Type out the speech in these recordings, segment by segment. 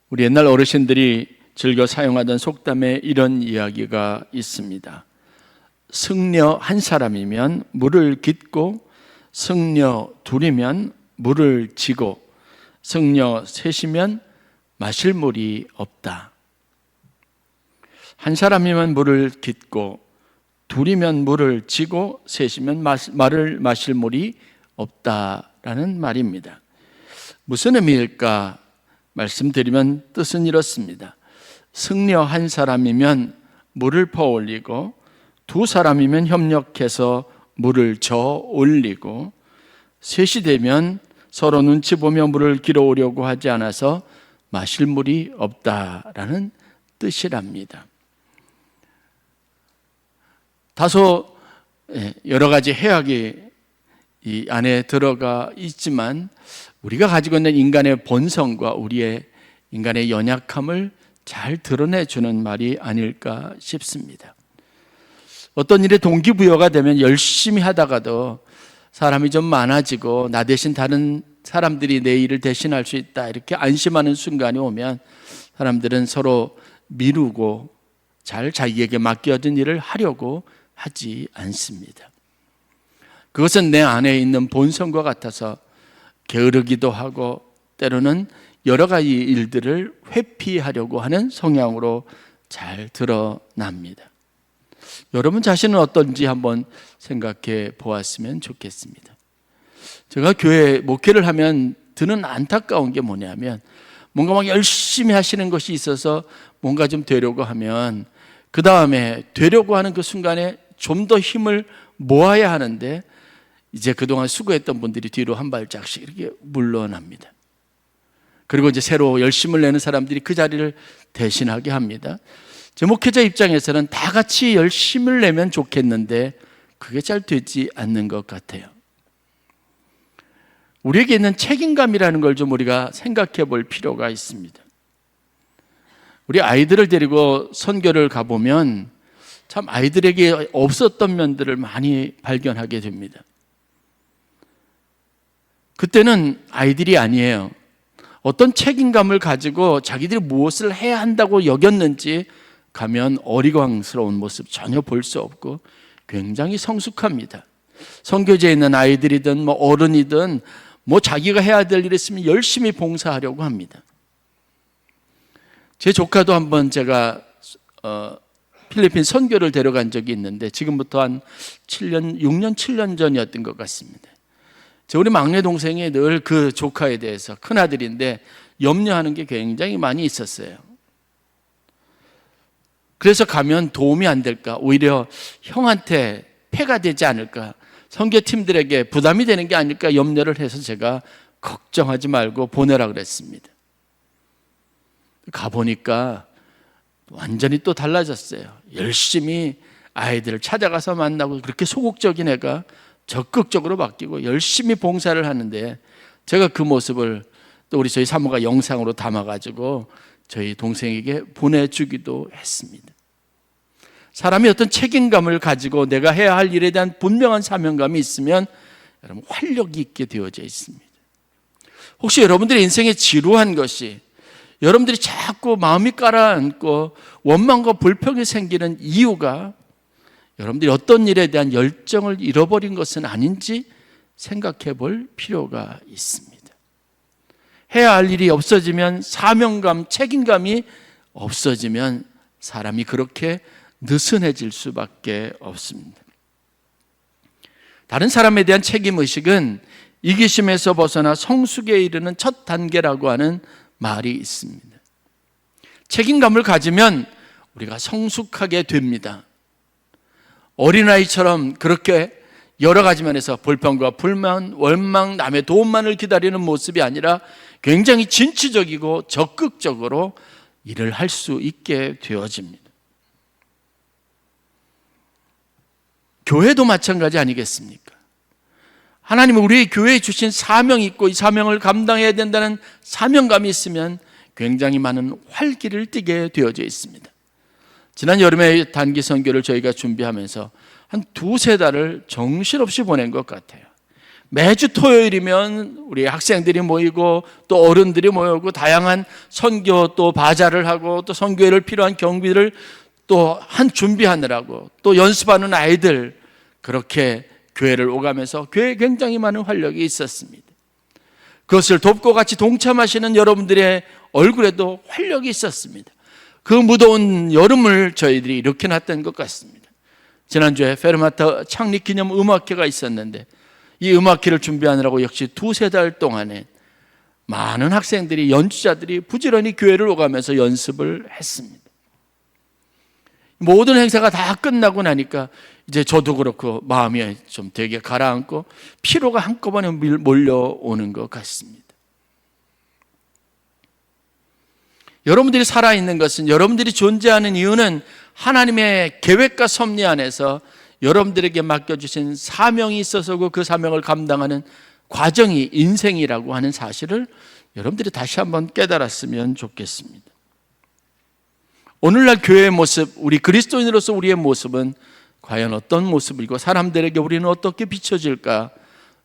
우리 옛날 어르신들이 즐겨 사용하던 속담에 이런 이야기가 있습니다. 승려 한 사람이면 물을 깃고, 승려 둘이면 물을 지고, 승려 셋이면 마실 물이 없다. 한 사람이면 물을 깃고, 둘이면 물을 지고, 셋이면 말을 마실 물이 없다라는 말입니다. 무슨 의미일까 말씀드리면 뜻은 이렇습니다. 승려 한 사람이면 물을 퍼올리고, 두 사람이면 협력해서 물을 저어 올리고, 셋이 되면 서로 눈치 보며 물을 길어오려고 하지 않아서 마실 물이 없다라는 뜻이랍니다. 다소 여러 가지 해학이 이 안에 들어가 있지만 우리가 가지고 있는 인간의 본성과 우리의 인간의 연약함을 잘 드러내주는 말이 아닐까 싶습니다. 어떤 일에 동기부여가 되면 열심히 하다가도 사람이 좀 많아지고 나 대신 다른 사람들이 내 일을 대신할 수 있다 이렇게 안심하는 순간이 오면 사람들은 서로 미루고 잘 자기에게 맡겨진 일을 하려고 하지 않습니다. 그것은 내 안에 있는 본성과 같아서 게으르기도 하고 때로는 여러 가지 일들을 회피하려고 하는 성향으로 잘 드러납니다. 여러분 자신은 어떤지 한번 생각해 보았으면 좋겠습니다. 제가 교회 목회를 하면 드는 안타까운 게 뭐냐면 뭔가 막 열심히 하시는 것이 있어서 뭔가 좀 되려고 하면 그 다음에 되려고 하는 그 순간에 좀 더 힘을 모아야 하는데 이제 그동안 수고했던 분들이 뒤로 한 발짝씩 이렇게 물러납니다. 그리고 이제 새로 열심을 내는 사람들이 그 자리를 대신하게 합니다. 제 목회자 입장에서는 다 같이 열심을 내면 좋겠는데 그게 잘 되지 않는 것 같아요. 우리에게 있는 책임감이라는 걸 좀 우리가 생각해 볼 필요가 있습니다. 우리 아이들을 데리고 선교를 가보면 참 아이들에게 없었던 면들을 많이 발견하게 됩니다. 그때는 아이들이 아니에요. 어떤 책임감을 가지고 자기들이 무엇을 해야 한다고 여겼는지 가면 어리광스러운 모습 전혀 볼 수 없고 굉장히 성숙합니다. 선교지에 있는 아이들이든 어른이든 자기가 해야 될 일 있으면 열심히 봉사하려고 합니다. 제 조카도 한번 제가 필리핀 선교를 데려간 적이 있는데 지금부터 한 6년, 7년 전이었던 것 같습니다. 우리 막내 동생이 늘 그 조카에 대해서 큰아들인데 염려하는 게 굉장히 많이 있었어요. 그래서 가면 도움이 안 될까, 오히려 형한테 폐가 되지 않을까, 선교팀들에게 부담이 되는 게 아닐까 염려를 해서 제가 걱정하지 말고 보내라 그랬습니다. 가보니까 완전히 또 달라졌어요. 열심히 아이들을 찾아가서 만나고 그렇게 소극적인 애가 적극적으로 바뀌고 열심히 봉사를 하는데 제가 그 모습을 또 저희 사모가 영상으로 담아가지고 저희 동생에게 보내주기도 했습니다. 사람이 어떤 책임감을 가지고 내가 해야 할 일에 대한 분명한 사명감이 있으면 여러분 활력이 있게 되어져 있습니다. 혹시 여러분들의 인생에 지루한 것이 여러분들이 자꾸 마음이 가라앉고 원망과 불평이 생기는 이유가 여러분들이 어떤 일에 대한 열정을 잃어버린 것은 아닌지 생각해 볼 필요가 있습니다. 해야 할 일이 없어지면 사명감, 책임감이 없어지면 사람이 그렇게 느슨해질 수밖에 없습니다. 다른 사람에 대한 책임의식은 이기심에서 벗어나 성숙에 이르는 첫 단계라고 하는 말이 있습니다. 책임감을 가지면 우리가 성숙하게 됩니다. 어린아이처럼 그렇게 여러 가지 면에서 불평과 불만, 원망, 남의 도움만을 기다리는 모습이 아니라 굉장히 진취적이고 적극적으로 일을 할 수 있게 되어집니다. 교회도 마찬가지 아니겠습니까? 하나님은 우리 교회에 주신 사명이 있고 이 사명을 감당해야 된다는 사명감이 있으면 굉장히 많은 활기를 띠게 되어져 있습니다. 지난 여름에 단기 선교를 저희가 준비하면서 한 두세 달을 정신없이 보낸 것 같아요. 매주 토요일이면 우리 학생들이 모이고 또 어른들이 모이고 다양한 선교 또 바자를 하고 또 선교회를 필요한 경비를 또 한 준비하느라고 또 연습하는 아이들, 그렇게 교회를 오가면서 교회에 굉장히 많은 활력이 있었습니다. 그것을 돕고 같이 동참하시는 여러분들의 얼굴에도 활력이 있었습니다. 그 무더운 여름을 저희들이 이렇게 놨던 것 같습니다. 지난주에 페르마타 창립기념 음악회가 있었는데 이 음악회를 준비하느라고 역시 2-3달 동안에 많은 학생들이, 연주자들이 부지런히 교회를 오가면서 연습을 했습니다. 모든 행사가 다 끝나고 나니까 이제 저도 그렇고 마음이 좀 되게 가라앉고 피로가 한꺼번에 몰려오는 것 같습니다. 여러분들이 살아있는 것은, 여러분들이 존재하는 이유는 하나님의 계획과 섭리 안에서 여러분들에게 맡겨주신 사명이 있어서고 그 사명을 감당하는 과정이 인생이라고 하는 사실을 여러분들이 다시 한번 깨달았으면 좋겠습니다. 오늘날 교회의 모습, 우리 그리스도인으로서 우리의 모습은 과연 어떤 모습이고 사람들에게 우리는 어떻게 비춰질까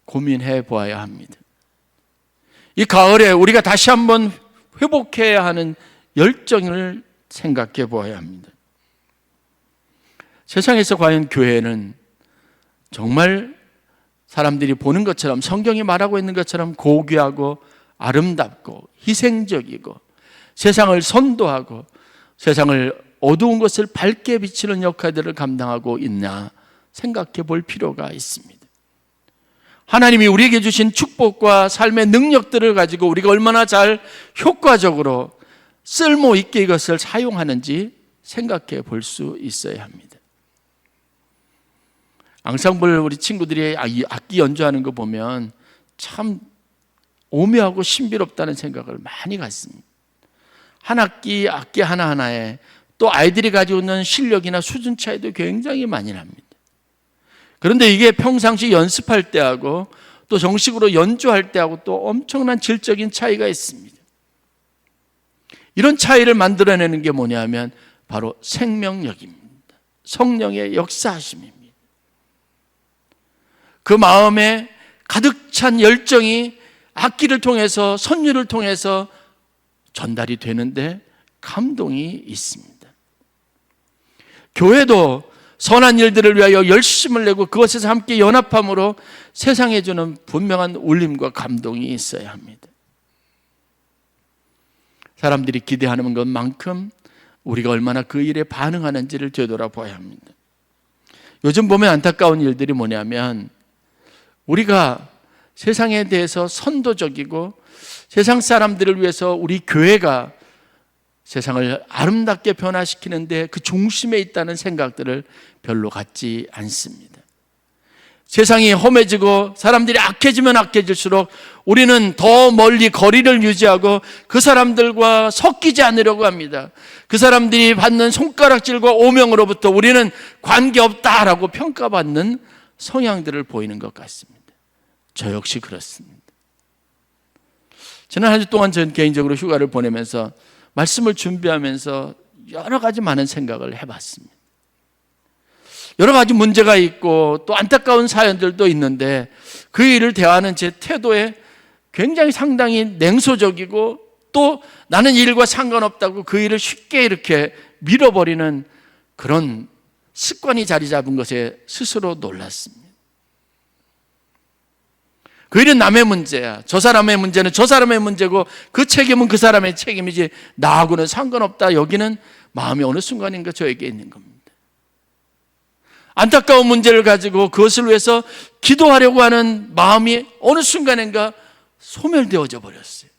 고민해 보아야 합니다. 이 가을에 우리가 다시 한번 회복해야 하는 열정을 생각해 보아야 합니다. 세상에서 과연 교회는 정말 사람들이 보는 것처럼, 성경이 말하고 있는 것처럼 고귀하고 아름답고 희생적이고 세상을 선도하고 세상을 어두운 것을 밝게 비치는 역할들을 감당하고 있나 생각해 볼 필요가 있습니다. 하나님이 우리에게 주신 축복과 삶의 능력들을 가지고 우리가 얼마나 잘 효과적으로 쓸모 있게 이것을 사용하는지 생각해 볼 수 있어야 합니다. 앙상블 우리 친구들이 악기 연주하는 거 보면 참 오묘하고 신비롭다는 생각을 많이 갖습니다. 한 악기 하나하나에 또 아이들이 가지고 있는 실력이나 수준 차이도 굉장히 많이 납니다. 그런데 이게 평상시 연습할 때하고 또 정식으로 연주할 때하고 또 엄청난 질적인 차이가 있습니다. 이런 차이를 만들어내는 게 뭐냐면 바로 생명력입니다. 성령의 역사하심입니다. 그 마음에 가득 찬 열정이 악기를 통해서, 선율을 통해서 전달이 되는데 감동이 있습니다. 교회도 선한 일들을 위하여 열심을 내고 그것에서 함께 연합함으로 세상에 주는 분명한 울림과 감동이 있어야 합니다. 사람들이 기대하는 것만큼 우리가 얼마나 그 일에 반응하는지를 되돌아봐야 합니다. 요즘 보면 안타까운 일들이 뭐냐면 우리가 세상에 대해서 선도적이고 세상 사람들을 위해서 우리 교회가 세상을 아름답게 변화시키는데 그 중심에 있다는 생각들을 별로 갖지 않습니다. 세상이 험해지고 사람들이 악해지면 악해질수록 우리는 더 멀리 거리를 유지하고 그 사람들과 섞이지 않으려고 합니다. 그 사람들이 받는 손가락질과 오명으로부터 우리는 관계없다라고 평가받는 성향들을 보이는 것 같습니다. 저 역시 그렇습니다. 지난 한 주 동안 전 개인적으로 휴가를 보내면서 말씀을 준비하면서 여러 가지 많은 생각을 해봤습니다. 여러 가지 문제가 있고 또 안타까운 사연들도 있는데 그 일을 대하는 제 태도에 굉장히 상당히 냉소적이고 또 나는 이 일과 상관없다고 그 일을 쉽게 이렇게 밀어버리는 그런 습관이 자리 잡은 것에 스스로 놀랐습니다. 그 일은 남의 문제야. 저 사람의 문제는 저 사람의 문제고 그 책임은 그 사람의 책임이지 나하고는 상관없다. 여기는 마음이 어느 순간인가 저에게 있는 겁니다. 안타까운 문제를 가지고 그것을 위해서 기도하려고 하는 마음이 어느 순간인가 소멸되어져 버렸어요.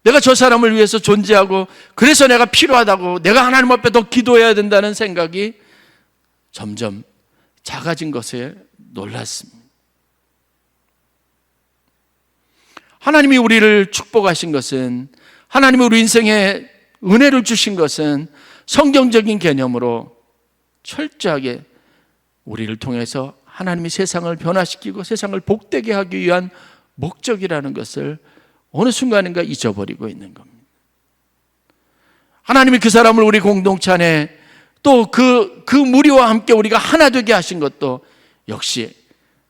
내가 저 사람을 위해서 존재하고 그래서 내가 필요하다고 내가 하나님 앞에 더 기도해야 된다는 생각이 점점 작아진 것에 놀랐습니다. 하나님이 우리를 축복하신 것은, 하나님이 우리 인생에 은혜를 주신 것은 성경적인 개념으로 철저하게 우리를 통해서 하나님이 세상을 변화시키고 세상을 복되게 하기 위한 목적이라는 것을 어느 순간인가 잊어버리고 있는 겁니다. 하나님이 그 사람을 우리 공동체 안에 또 그 무리와 함께 우리가 하나 되게 하신 것도 역시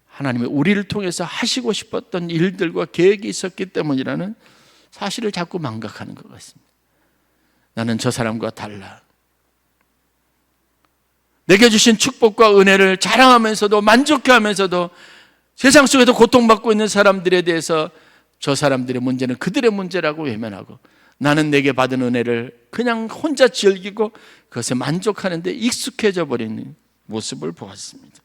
하나님이 우리를 통해서 하시고 싶었던 일들과 계획이 있었기 때문이라는 사실을 자꾸 망각하는 것 같습니다. 나는 저 사람과 달라. 내게 주신 축복과 은혜를 자랑하면서도 만족해하면서도 세상 속에서 고통받고 있는 사람들에 대해서 저 사람들의 문제는 그들의 문제라고 외면하고 나는 내게 받은 은혜를 그냥 혼자 즐기고 그것에 만족하는 데 익숙해져 버리는 모습을 보았습니다.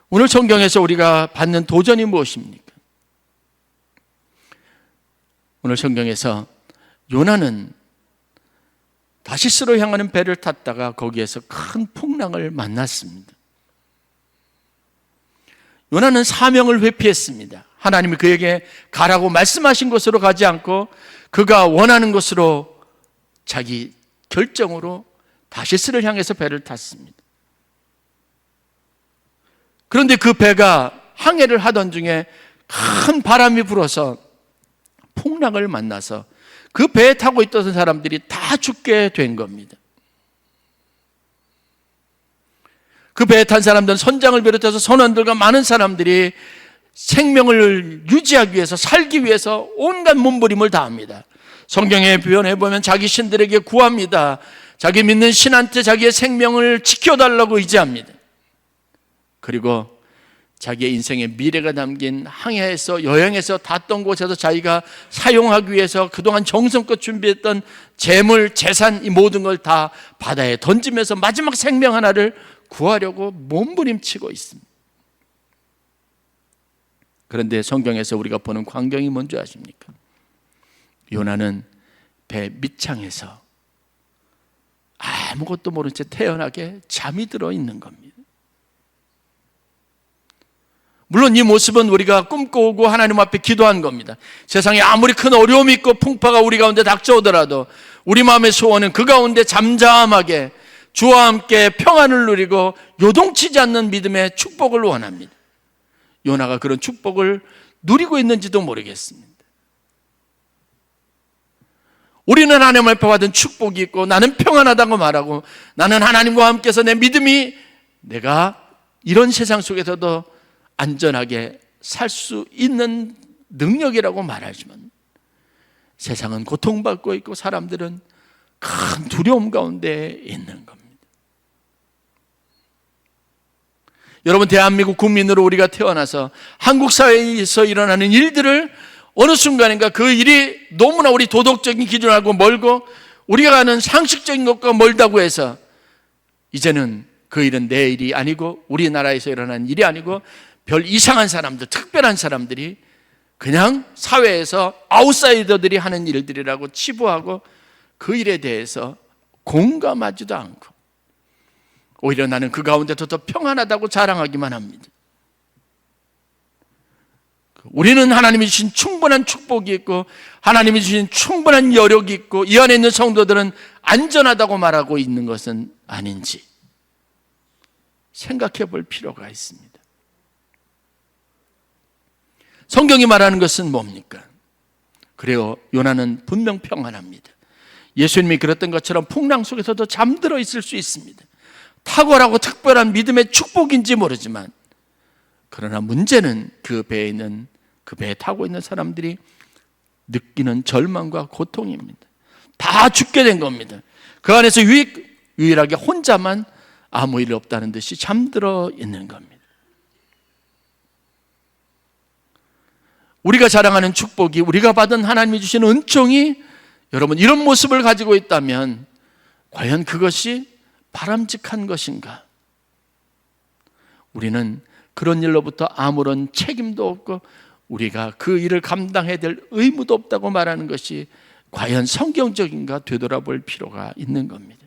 오늘 성경에서 우리가 받는 도전이 무엇입니까? 오늘 성경에서 요나는 다시스로 향하는 배를 탔다가 거기에서 큰 풍랑을 만났습니다. 요나는 사명을 회피했습니다. 하나님이 그에게 가라고 말씀하신 곳으로 가지 않고 그가 원하는 곳으로 자기 결정으로 다시스를 향해서 배를 탔습니다. 그런데 그 배가 항해를 하던 중에 큰 바람이 불어서 풍랑을 만나서 그 배에 타고 있던 사람들이 다 죽게 된 겁니다. 그 배에 탄 사람들은 선장을 비롯해서 선원들과 많은 사람들이 생명을 유지하기 위해서 살기 위해서 온갖 몸부림을 다합니다. 성경에 표현해 보면 자기 신들에게 구합니다. 자기 믿는 신한테 자기의 생명을 지켜달라고 의지합니다. 그리고 자기의 인생의 미래가 담긴 항해에서 여행에서 닿던 곳에서 자기가 사용하기 위해서 그동안 정성껏 준비했던 재물, 재산 이 모든 걸 다 바다에 던지면서 마지막 생명 하나를 구하려고 몸부림치고 있습니다. 그런데 성경에서 우리가 보는 광경이 뭔지 아십니까? 요나는 배 밑창에서 아무것도 모른 채 태연하게 잠이 들어 있는 겁니다. 물론 이 모습은 우리가 꿈꿔오고 하나님 앞에 기도한 겁니다. 세상에 아무리 큰 어려움이 있고 풍파가 우리 가운데 닥쳐오더라도 우리 마음의 소원은 그 가운데 잠잠하게 주와 함께 평안을 누리고 요동치지 않는 믿음의 축복을 원합니다. 요나가 그런 축복을 누리고 있는지도 모르겠습니다. 우리는 하나님 앞에 받은 축복이 있고 나는 평안하다고 말하고 나는 하나님과 함께서 내 믿음이 내가 이런 세상 속에서도 안전하게 살 수 있는 능력이라고 말하지만 세상은 고통받고 있고 사람들은 큰 두려움 가운데 있는 겁니다. 여러분, 대한민국 국민으로 우리가 태어나서 한국 사회에서 일어나는 일들을 어느 순간인가 그 일이 너무나 우리 도덕적인 기준하고 멀고 우리가 아는 상식적인 것과 멀다고 해서 이제는 그 일은 내 일이 아니고 우리나라에서 일어난 일이 아니고 별 이상한 사람들, 특별한 사람들이 그냥 사회에서 아웃사이더들이 하는 일들이라고 치부하고 그 일에 대해서 공감하지도 않고 오히려 나는 그 가운데서 더 평안하다고 자랑하기만 합니다. 우리는 하나님이 주신 충분한 축복이 있고 하나님이 주신 충분한 여력이 있고 이 안에 있는 성도들은 안전하다고 말하고 있는 것은 아닌지 생각해 볼 필요가 있습니다. 성경이 말하는 것은 뭡니까? 그래요, 요나는 분명 평안합니다. 예수님이 그랬던 것처럼 풍랑 속에서도 잠들어 있을 수 있습니다. 탁월하고 특별한 믿음의 축복인지 모르지만 그러나 문제는 그 배에 있는 그 배에 타고 있는 사람들이 느끼는 절망과 고통입니다. 다 죽게 된 겁니다. 그 안에서 유일하게 혼자만 아무 일 없다는 듯이 잠들어 있는 겁니다. 우리가 자랑하는 축복이 우리가 받은 하나님이 주신 은총이 여러분 이런 모습을 가지고 있다면 과연 그것이 바람직한 것인가? 우리는 그런 일로부터 아무런 책임도 없고 우리가 그 일을 감당해야 될 의무도 없다고 말하는 것이 과연 성경적인가 되돌아볼 필요가 있는 겁니다.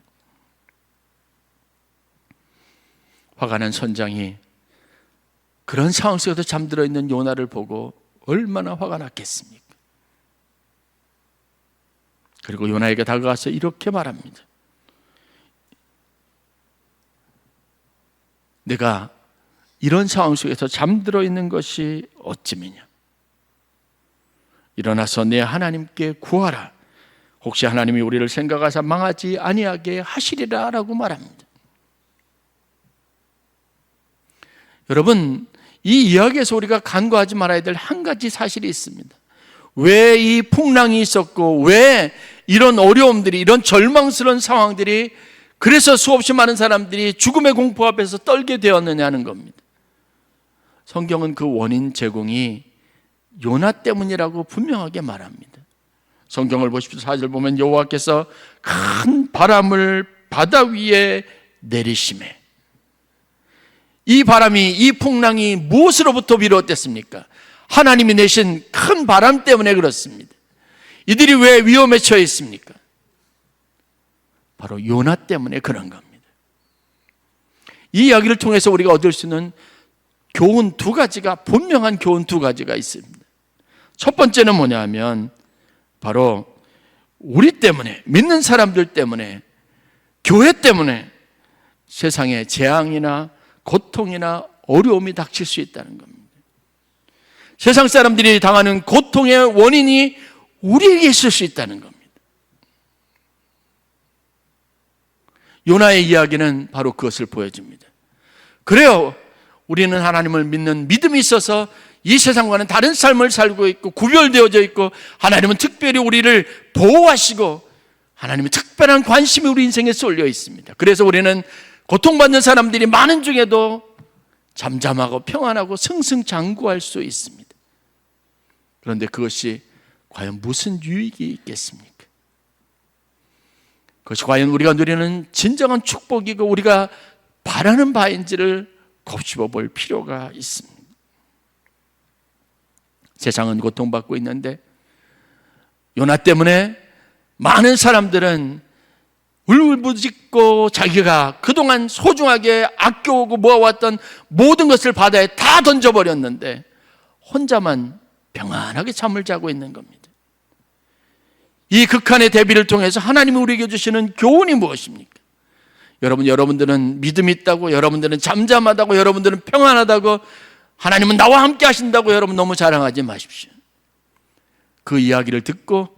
화가 난 선장이 그런 상황 속에서 잠들어 있는 요나를 보고 얼마나 화가 났겠습니까? 그리고 요나에게 다가가서 이렇게 말합니다. 내가 이런 상황 속에서 잠들어 있는 것이 어찌미냐? 일어나서 내 하나님께 구하라. 혹시 하나님이 우리를 생각하사 망하지 아니하게 하시리라 라고 말합니다. 여러분, 이 이야기에서 우리가 간과하지 말아야 될 한 가지 사실이 있습니다. 왜 이 풍랑이 있었고 왜 이런 어려움들이, 이런 절망스러운 상황들이, 그래서 수없이 많은 사람들이 죽음의 공포 앞에서 떨게 되었느냐는 겁니다. 성경은 그 원인 제공이 요나 때문이라고 분명하게 말합니다. 성경을 보십시오. 4절 보면 여호와께서 큰 바람을 바다 위에 내리시매. 이 바람이, 이 풍랑이 무엇으로부터 비롯됐습니까? 하나님이 내신 큰 바람 때문에 그렇습니다. 이들이 왜 위험에 처해 있습니까? 바로 요나 때문에 그런 겁니다. 이 이야기를 통해서 우리가 얻을 수 있는 교훈 두 가지가, 분명한 교훈 두 가지가 있습니다. 첫 번째는 뭐냐 하면 바로 우리 때문에, 믿는 사람들 때문에, 교회 때문에 세상에 재앙이나 고통이나 어려움이 닥칠 수 있다는 겁니다. 세상 사람들이 당하는 고통의 원인이 우리에게 있을 수 있다는 겁니다. 요나의 이야기는 바로 그것을 보여줍니다. 그래요, 우리는 하나님을 믿는 믿음이 있어서 이 세상과는 다른 삶을 살고 있고 구별되어져 있고, 하나님은 특별히 우리를 보호하시고 하나님의 특별한 관심이 우리 인생에 쏠려 있습니다. 그래서 우리는 고통받는 사람들이 많은 중에도 잠잠하고 평안하고 승승장구할 수 있습니다. 그런데 그것이 과연 무슨 유익이 있겠습니까? 그것이 과연 우리가 누리는 진정한 축복이고 우리가 바라는 바인지를 곱씹어 볼 필요가 있습니다. 세상은 고통받고 있는데 요나 때문에 많은 사람들은 울부짖고 자기가 그동안 소중하게 아껴오고 모아왔던 모든 것을 바다에 다 던져버렸는데 혼자만 평안하게 잠을 자고 있는 겁니다. 이 극한의 대비를 통해서 하나님이 우리에게 주시는 교훈이 무엇입니까? 여러분들은 믿음이 있다고, 여러분들은 잠잠하다고, 여러분들은 평안하다고, 하나님은 나와 함께 하신다고 여러분 너무 자랑하지 마십시오. 그 이야기를 듣고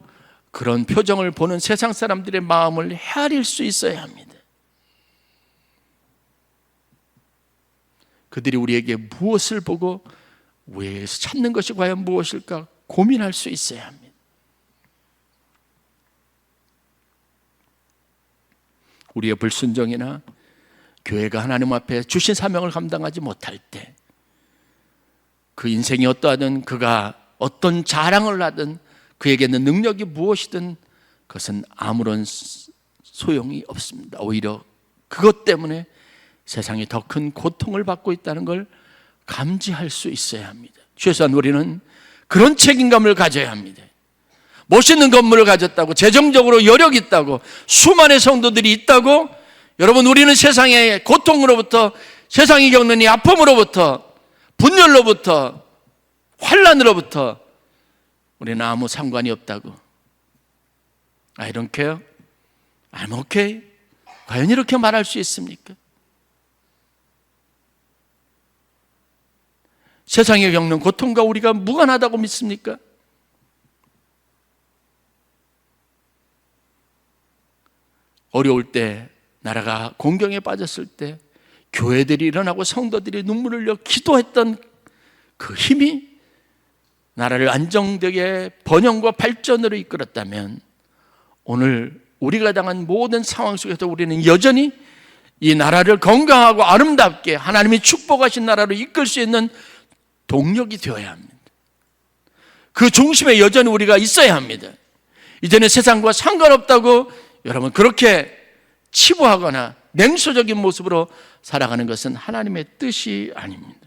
그런 표정을 보는 세상 사람들의 마음을 헤아릴 수 있어야 합니다. 그들이 우리에게 무엇을 보고 우리에게서 찾는 것이 과연 무엇일까 고민할 수 있어야 합니다. 우리의 불순종이나 교회가 하나님 앞에 주신 사명을 감당하지 못할 때, 그 인생이 어떠하든, 그가 어떤 자랑을 하든, 그에게는 능력이 무엇이든 그것은 아무런 소용이 없습니다. 오히려 그것 때문에 세상이 더 큰 고통을 받고 있다는 걸 감지할 수 있어야 합니다. 최소한 우리는 그런 책임감을 가져야 합니다. 멋있는 건물을 가졌다고, 재정적으로 여력이 있다고, 수많은 성도들이 있다고, 여러분, 우리는 세상의 고통으로부터, 세상이 겪는 이 아픔으로부터, 분열로부터, 환난으로부터 우리는 아무 상관이 없다고, I don't care, I'm okay, 과연 이렇게 말할 수 있습니까? 세상에 겪는 고통과 우리가 무관하다고 믿습니까? 어려울 때, 나라가 공경에 빠졌을 때 교회들이 일어나고 성도들이 눈물을 흘려 기도했던 그 힘이 나라를 안정되게 번영과 발전으로 이끌었다면, 오늘 우리가 당한 모든 상황 속에서 우리는 여전히 이 나라를 건강하고 아름답게 하나님이 축복하신 나라로 이끌 수 있는 동력이 되어야 합니다. 그 중심에 여전히 우리가 있어야 합니다. 이제는 세상과 상관없다고 여러분 그렇게 치부하거나 냉소적인 모습으로 살아가는 것은 하나님의 뜻이 아닙니다.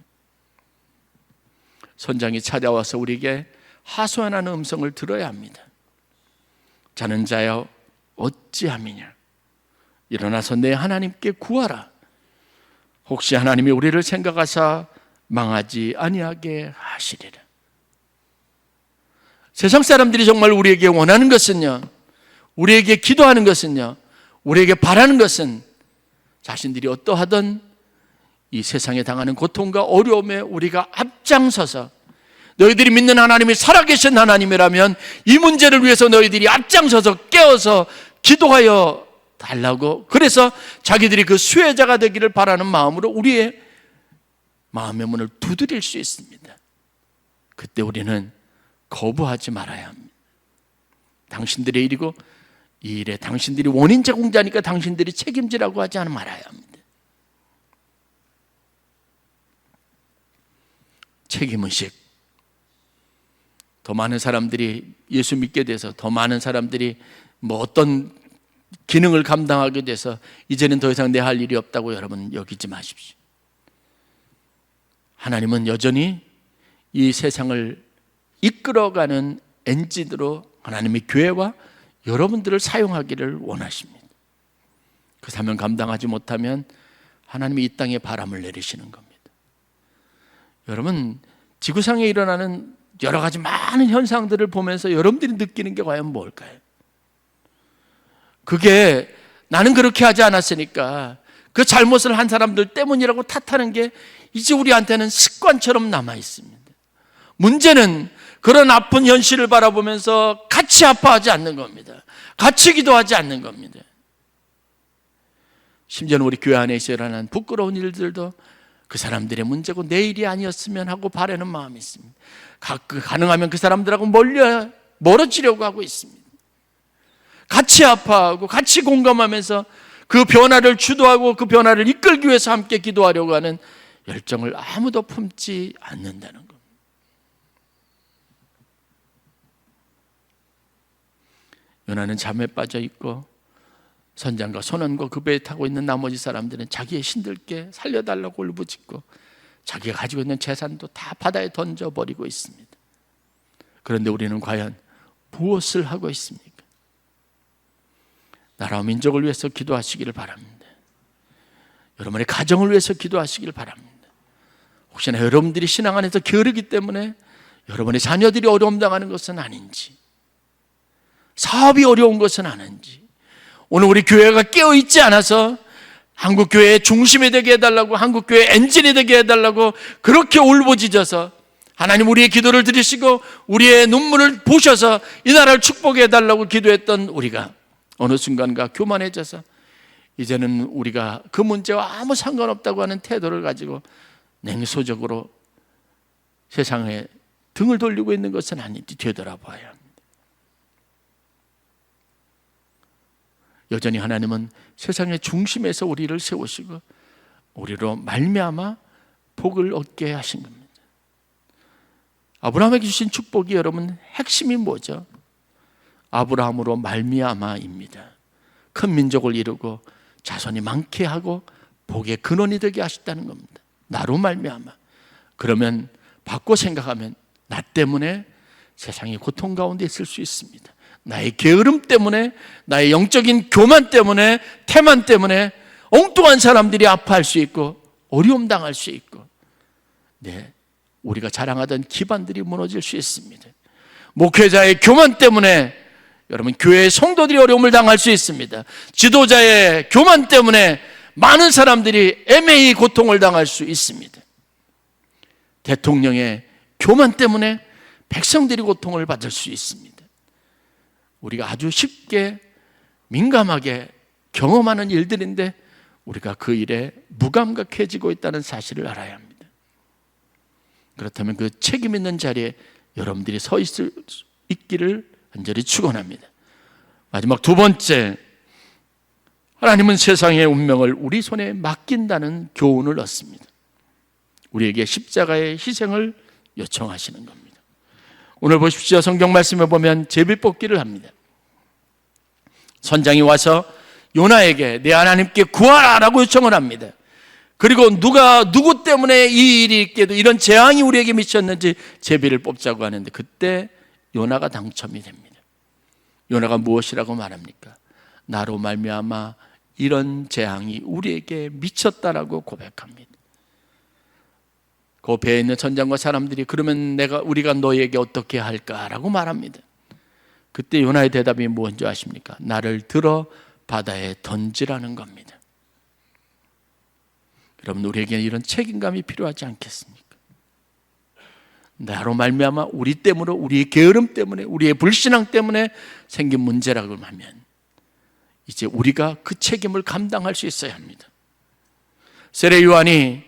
선장이 찾아와서 우리에게 하소연하는 음성을 들어야 합니다. 자는 자여 어찌함이냐, 일어나서 내 하나님께 구하라. 혹시 하나님이 우리를 생각하사 망하지 아니하게 하시리라. 세상 사람들이 정말 우리에게 원하는 것은요, 우리에게 기도하는 것은요, 우리에게 바라는 것은 자신들이 어떠하든 이 세상에 당하는 고통과 어려움에 우리가 앞장서서 너희들이 믿는 하나님이 살아계신 하나님이라면 이 문제를 위해서 너희들이 앞장서서 깨어서 기도하여 달라고, 그래서 자기들이 그 수혜자가 되기를 바라는 마음으로 우리의 마음의 문을 두드릴 수 있습니다. 그때 우리는 거부하지 말아야 합니다. 당신들의 일이고 이 일에 당신들이 원인 제공자니까 당신들이 책임지라고 하지 않아 말아야 합니다. 책임의식. 더 많은 사람들이 예수 믿게 돼서, 더 많은 사람들이 뭐 어떤 기능을 감당하게 돼서 이제는 더 이상 내 할 일이 없다고 여러분 여기지 마십시오. 하나님은 여전히 이 세상을 이끌어가는 엔진으로 하나님의 교회와 여러분들을 사용하기를 원하십니다. 그 사명 감당하지 못하면 하나님이 이 땅에 바람을 내리시는 겁니다. 여러분, 지구상에 일어나는 여러 가지 많은 현상들을 보면서 여러분들이 느끼는 게 과연 뭘까요? 그게 나는 그렇게 하지 않았으니까 그 잘못을 한 사람들 때문이라고 탓하는 게 이제 우리한테는 습관처럼 남아 있습니다. 문제는 그런 아픈 현실을 바라보면서 같이 아파하지 않는 겁니다. 같이 기도하지 않는 겁니다. 심지어는 우리 교회 안에서 일어나는 부끄러운 일들도 그 사람들의 문제고 내 일이 아니었으면 하고 바라는 마음이 있습니다. 가능하면 그 사람들하고 멀어지려고 하고 있습니다. 같이 아파하고 같이 공감하면서 그 변화를 주도하고 그 변화를 이끌기 위해서 함께 기도하려고 하는 열정을 아무도 품지 않는다는 겁니다. 요나는 잠에 빠져 있고 선장과 선원과 그 배에 타고 있는 나머지 사람들은 자기의 신들께 살려달라고 울부짖고 자기가 가지고 있는 재산도 다 바다에 던져버리고 있습니다. 그런데 우리는 과연 무엇을 하고 있습니까? 나라와 민족을 위해서 기도하시기를 바랍니다. 여러분의 가정을 위해서 기도하시기를 바랍니다. 혹시나 여러분들이 신앙 안에서 게으르기 때문에 여러분의 자녀들이 어려움 당하는 것은 아닌지, 사업이 어려운 것은 아닌지, 오늘 우리 교회가 깨어있지 않아서 한국교회의 중심이 되게 해달라고, 한국교회의 엔진이 되게 해달라고 그렇게 울부짖어서 하나님 우리의 기도를 들으시고 우리의 눈물을 보셔서 이 나라를 축복해 해달라고 기도했던 우리가 어느 순간가 교만해져서 이제는 우리가 그 문제와 아무 상관없다고 하는 태도를 가지고 냉소적으로 세상에 등을 돌리고 있는 것은 아닌지 되돌아봐야 합니다. 여전히 하나님은 세상의 중심에서 우리를 세우시고 우리로 말미암아 복을 얻게 하신 겁니다. 아브라함에게 주신 축복이 여러분 핵심이 뭐죠? 아브라함으로 말미암아입니다. 큰 민족을 이루고 자손이 많게 하고 복의 근원이 되게 하셨다는 겁니다. 나로 말미암아. 그러면 바꿔 생각하면 나 때문에 세상이 고통 가운데 있을 수 있습니다. 나의 게으름 때문에, 나의 영적인 교만 때문에, 태만 때문에 엉뚱한 사람들이 아파할 수 있고 어려움 당할 수 있고, 우리가 자랑하던 기반들이 무너질 수 있습니다. 목회자의 교만 때문에 여러분 교회의 성도들이 어려움을 당할 수 있습니다. 지도자의 교만 때문에 많은 사람들이 애매히 고통을 당할 수 있습니다. 대통령의 교만 때문에 백성들이 고통을 받을 수 있습니다. 우리가 아주 쉽게 민감하게 경험하는 일들인데 우리가 그 일에 무감각해지고 있다는 사실을 알아야 합니다. 그렇다면 그 책임 있는 자리에 여러분들이 서 있기를 간절히 축원합니다. 마지막 두 번째, 하나님은 세상의 운명을 우리 손에 맡긴다는 교훈을 얻습니다. 우리에게 십자가의 희생을 요청하시는 겁니다. 오늘 보십시오. 성경 말씀에 보면 제비뽑기를 합니다. 선장이 와서 요나에게 내 하나님께 구하라라고 요청을 합니다. 그리고 누구 때문에 이 일이 있게도 이런 재앙이 우리에게 미쳤는지 제비를 뽑자고 하는데 그때 요나가 당첨이 됩니다. 요나가 무엇이라고 말합니까? 나로 말미암아 이런 재앙이 우리에게 미쳤다라고 고백합니다. 그 배에 있는 선장과 사람들이 그러면 우리가 너에게 어떻게 할까라고 말합니다. 그때 요나의 대답이 뭔지 아십니까? 나를 들어 바다에 던지라는 겁니다. 여러분, 우리에게는 이런 책임감이 필요하지 않겠습니까? 나로 말미암아 우리 때문에, 우리의 게으름 때문에, 우리의 불신앙 때문에 생긴 문제라고 하면 이제 우리가 그 책임을 감당할 수 있어야 합니다. 세례 요한이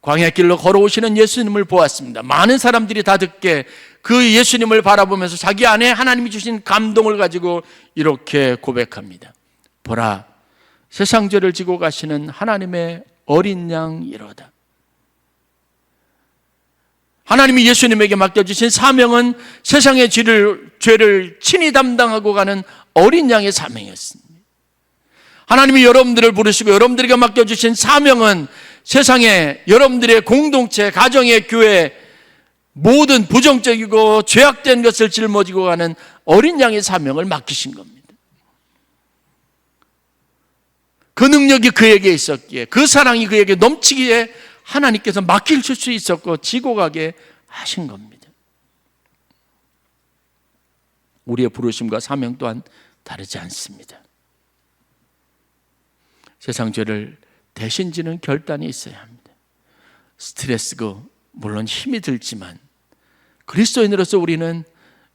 광야길로 걸어오시는 예수님을 보았습니다. 많은 사람들이 다 듣게 그 예수님을 바라보면서 자기 안에 하나님이 주신 감동을 가지고 이렇게 고백합니다. 보라, 세상 죄를 지고 가시는 하나님의 어린 양이로다. 하나님이 예수님에게 맡겨주신 사명은 세상의 죄를 친히 담당하고 가는 어린 양의 사명이었습니다. 하나님이 여러분들을 부르시고 여러분들에게 맡겨주신 사명은 세상에 여러분들의 공동체, 가정의 교회, 모든 부정적이고 죄악된 것을 짊어지고 가는 어린 양의 사명을 맡기신 겁니다. 그 능력이 그에게 있었기에, 그 사랑이 그에게 넘치기에 하나님께서 맡길 수 있었고 지고 가게 하신 겁니다. 우리의 부르심과 사명 또한 다르지 않습니다. 세상 죄를 대신 지는 결단이 있어야 합니다. 스트레스고 물론 힘이 들지만 그리스도인으로서 우리는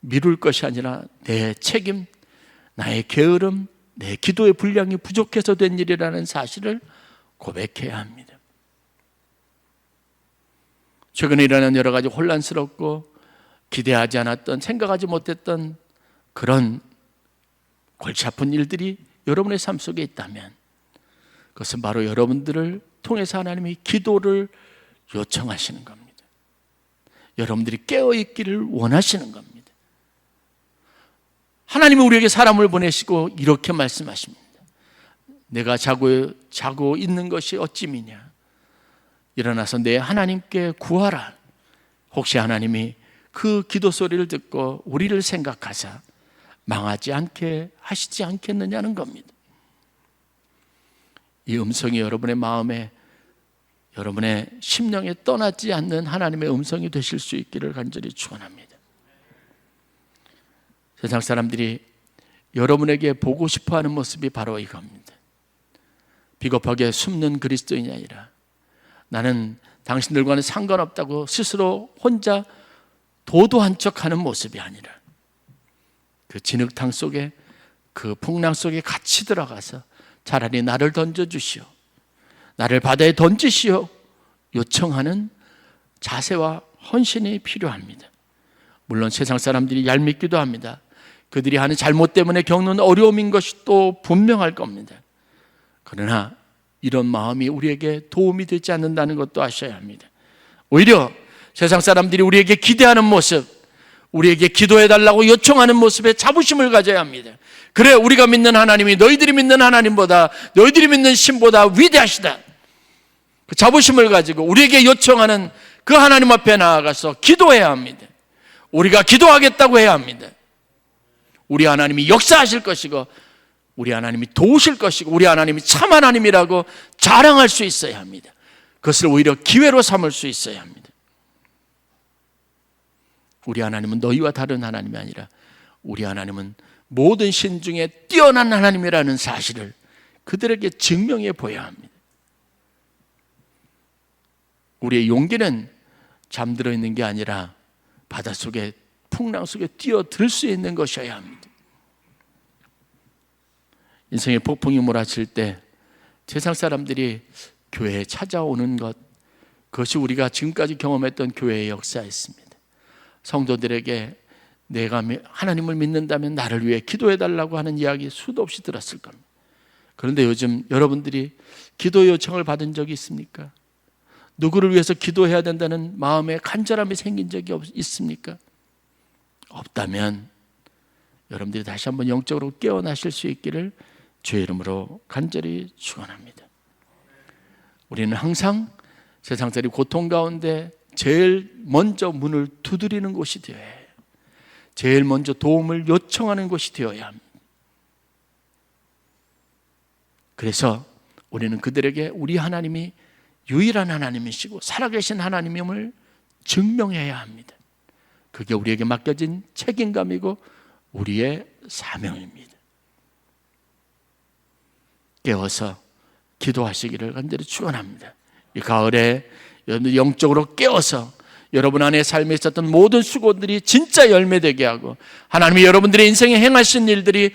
미룰 것이 아니라 내 책임, 나의 게으름, 내 기도의 분량이 부족해서 된 일이라는 사실을 고백해야 합니다. 최근에 일어난 여러 가지 혼란스럽고 기대하지 않았던, 생각하지 못했던 그런 골치 아픈 일들이 여러분의 삶 속에 있다면 그것은 바로 여러분들을 통해서 하나님이 기도를 요청하시는 겁니다. 여러분들이 깨어있기를 원하시는 겁니다. 하나님이 우리에게 사람을 보내시고 이렇게 말씀하십니다. 내가 자고 있는 것이 어찌 미냐. 일어나서 내 하나님께 구하라. 혹시 하나님이 그 기도 소리를 듣고 우리를 생각하사 망하지 않게 하시지 않겠느냐는 겁니다. 이 음성이 여러분의 마음에, 여러분의 심령에 떠나지 않는 하나님의 음성이 되실 수 있기를 간절히 축원합니다. 세상 사람들이 여러분에게 보고 싶어하는 모습이 바로 이겁니다. 비겁하게 숨는 그리스도인이 아니라 나는 당신들과는 상관없다고 스스로 혼자 도도한 척하는 모습이 아니라 그 진흙탕 속에, 그 풍랑 속에 같이 들어가서 차라리 나를 던져주시오, 나를 바다에 던지시오 요청하는 자세와 헌신이 필요합니다. 물론 세상 사람들이 얄밉기도 합니다. 그들이 하는 잘못 때문에 겪는 어려움인 것이 또 분명할 겁니다. 그러나 이런 마음이 우리에게 도움이 되지 않는다는 것도 아셔야 합니다. 오히려 세상 사람들이 우리에게 기대하는 모습, 우리에게 기도해달라고 요청하는 모습에 자부심을 가져야 합니다. 그래, 우리가 믿는 하나님이 너희들이 믿는 하나님보다, 너희들이 믿는 신보다 위대하시다. 그 자부심을 가지고 우리에게 요청하는 그 하나님 앞에 나아가서 기도해야 합니다. 우리가 기도하겠다고 해야 합니다. 우리 하나님이 역사하실 것이고, 우리 하나님이 도우실 것이고, 우리 하나님이 참 하나님이라고 자랑할 수 있어야 합니다. 그것을 오히려 기회로 삼을 수 있어야 합니다. 우리 하나님은 너희와 다른 하나님이 아니라 우리 하나님은 모든 신 중에 뛰어난 하나님이라는 사실을 그들에게 증명해 보여야 합니다. 우리의 용기는 잠들어 있는 게 아니라 바닷속에, 풍랑 속에 뛰어들 수 있는 것이어야 합니다. 인생의 폭풍이 몰아칠 때 세상 사람들이 교회에 찾아오는 것, 그것이 우리가 지금까지 경험했던 교회의 역사였습니다. 성도들에게 내가 하나님을 믿는다면 나를 위해 기도해달라고 하는 이야기 수도 없이 들었을 겁니다. 그런데 요즘 여러분들이 기도 요청을 받은 적이 있습니까? 누구를 위해서 기도해야 된다는 마음의 간절함이 생긴 적이 있습니까? 없다면 여러분들이 다시 한번 영적으로 깨어나실 수 있기를 주의 이름으로 간절히 축원합니다. 우리는 항상 세상살이 고통 가운데 제일 먼저 문을 두드리는 곳이 되어야 해요. 제일 먼저 도움을 요청하는 곳이 되어야 합니다. 그래서 우리는 그들에게 우리 하나님이 유일한 하나님이시고 살아계신 하나님임을 증명해야 합니다. 그게 우리에게 맡겨진 책임감이고 우리의 사명입니다. 깨어서 기도하시기를 간절히 축원합니다. 이 가을에 여러분들 영적으로 깨어서 여러분 안에 삶에 있었던 모든 수고들이 진짜 열매되게 하고 하나님이 여러분들의 인생에 행하신 일들이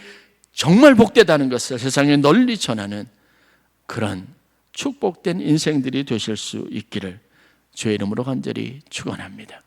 정말 복되다는 것을 세상에 널리 전하는 그런 축복된 인생들이 되실 수 있기를 주의 이름으로 간절히 축원합니다.